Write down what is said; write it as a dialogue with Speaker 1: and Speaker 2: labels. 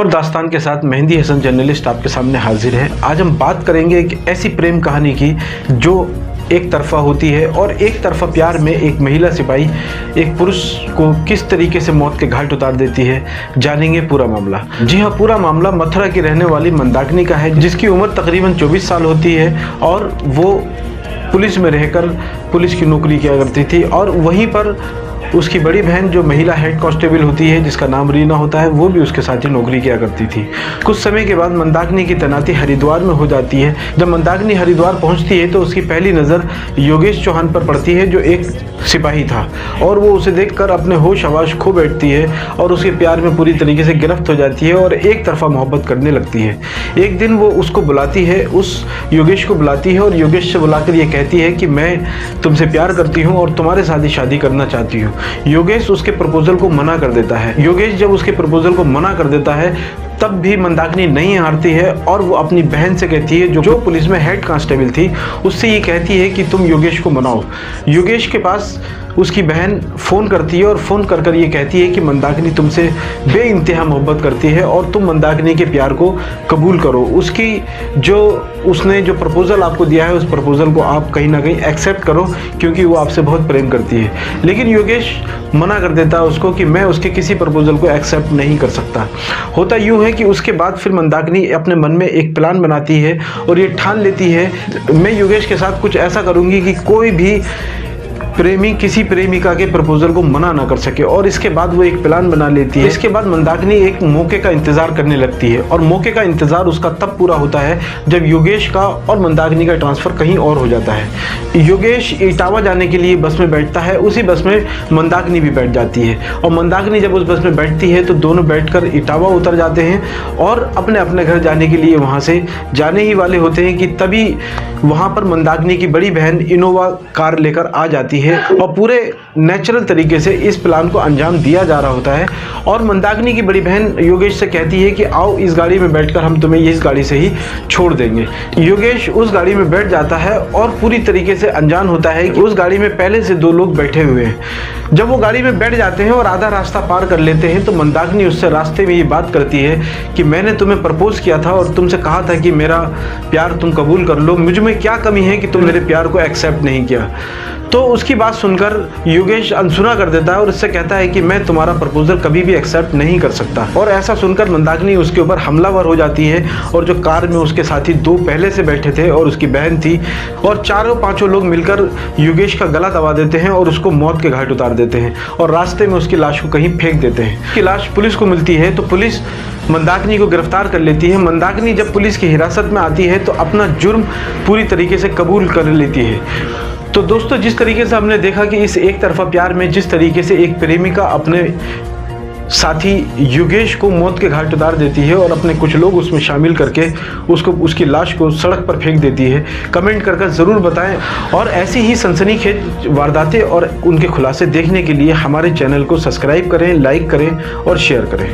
Speaker 1: और दास्तान के साथ मेहंदी हसन जर्नलिस्ट आपके सामने हाजिर है। आज हम बात करेंगे एक ऐसी प्रेम कहानी की जो एक तरफा होती है और एक तरफा प्यार में एक महिला सिपाही एक पुरुष को किस तरीके से मौत के घाट उतार देती है। जानेंगे पूरा मामला। जी हाँ, पूरा मामला मथुरा की रहने वाली मंदाकिनी का है, जिसकी उम्र तकरीबन 24 साल होती है और वो पुलिस में रहकर पुलिस की नौकरी किया करती थी। और वहीं पर उसकी बड़ी बहन जो महिला हेड कांस्टेबल होती है, जिसका नाम रीना होता है, वो भी उसके साथ ही नौकरी किया करती थी। कुछ समय के बाद मंदाकिनी की तैनाती हरिद्वार में हो जाती है। जब मंदाकिनी हरिद्वार पहुंचती है तो उसकी पहली नज़र योगेश चौहान पर पड़ती है, जो एक सिपाही था, और वो उसे देखकर अपने होश हवाश खो बैठती है और उसके प्यार में पूरी तरीके से गिरफ्त हो जाती है और एक तरफा मोहब्बत करने लगती है। एक दिन वो उसको बुलाती है, उस योगेश को बुलाती है और योगेश से बुलाकर ये कहती है कि मैं तुमसे प्यार करती हूँ और तुम्हारे साथ ही शादी करना चाहती हूँ। योगेश उसके प्रपोजल को मना कर देता है। योगेश जब उसके प्रपोजल को मना कर देता है तब भी मंदाकिनी नहीं हारती है और वो अपनी बहन से कहती है, जो पुलिस में हेड कांस्टेबल थी, उससे ये कहती है कि तुम योगेश को मनाओ। योगेश के पास उसकी बहन फ़ोन करती है और फ़ोन कर कर ये कहती है कि मंदाकिनी तुमसे बेइंतहा मोहब्बत करती है और तुम मंदाकिनी के प्यार को कबूल करो। उसने जो प्रपोज़ल आपको दिया है, उस प्रपोज़ल को आप कहीं ना कहीं एक्सेप्ट करो, क्योंकि वो आपसे बहुत प्रेम करती है। लेकिन योगेश मना कर देता है उसको कि मैं उसके किसी प्रपोज़ल को एक्सेप्ट नहीं कर सकता। होता यूँ है कि उसके बाद फिर मंदाकिनी अपने मन में एक प्लान बनाती है और ये ठान लेती है, मैं योगेश के साथ कुछ ऐसा करूँगी कि कोई भी प्रेमी किसी प्रेमिका के प्रपोजल को मना ना कर सके। और इसके बाद वो एक प्लान बना लेती है। इसके बाद मंदाकिनी एक मौके का इंतजार करने लगती है और मौके का इंतजार उसका तब पूरा होता है जब योगेश का और मंदाकिनी का ट्रांसफर कहीं और हो जाता है। योगेश इटावा जाने के लिए बस में बैठता है, उसी बस में मंदाकिनी भी बैठ जाती है और मंदाकिनी जब उस बस में बैठती है तो दोनों बैठकर इटावा उतर जाते हैं और अपने अपने घर जाने के लिए वहाँ से जाने ही वाले होते हैं कि तभी वहाँ पर मंदाकिनी की बड़ी बहन इनोवा कार लेकर आ जाती है और पूरे नेचुरल तरीके से इस प्लान को अंजाम दिया जा रहा होता है। और मंदाकिनी की बड़ी बहन योगेश से कहती है कि आओ इस गाड़ी में बैठकर हम तुम्हें इस गाड़ी से ही छोड़ देंगे। योगेश उस गाड़ी में बैठ जाता है और पूरी तरीके से अनजान होता है कि उस गाड़ी में पहले से 2 लोग बैठे हुए हैं। जब वो गाड़ी में बैठ जाते हैं और आधा रास्ता पार कर लेते हैं तो मंदाकिनी उससे रास्ते में ये बात करती है कि मैंने तुम्हें प्रपोज किया था और तुमसे कहा था कि मेरा प्यार तुम कबूल कर लो, मुझ में क्या कमी है कि तुम मेरे प्यार को एक्सेप्ट नहीं किया। तो उसकी बात सुनकर योगेश अनसुना कर देता है और उससे कहता है कि मैं तुम्हारा प्रपोजल कभी भी एक्सेप्ट नहीं कर सकता। और ऐसा सुनकर मंदाकिनी उसके ऊपर हमलावर हो जाती है और जो कार में उसके साथी 2 पहले से बैठे थे और उसकी बहन थी और 4-5 लोग मिलकर योगेश का गला दबा देते हैं और उसको मौत के घाट उतार देते हैं और रास्ते में उसकी लाश को कहीं फेंक देते हैं। उसकी लाश पुलिस को मिलती है तो पुलिस मंदाकिनी को गिरफ्तार कर लेती है। मंदाकिनी जब पुलिस की हिरासत में आती है तो अपना जुर्म पूरी तरीके से कबूल कर लेती है। तो दोस्तों, जिस तरीके से हमने देखा कि इस एक तरफा प्यार में जिस तरीके से एक प्रेमिका अपने साथी योगेश को मौत के घाट उतार देती है और अपने कुछ लोग उसमें शामिल करके उसकी लाश को सड़क पर फेंक देती है, कमेंट कर ज़रूर बताएं। और ऐसी ही सनसनीखेज वारदातें और उनके खुलासे देखने के लिए हमारे चैनल को सब्सक्राइब करें, लाइक करें और शेयर करें।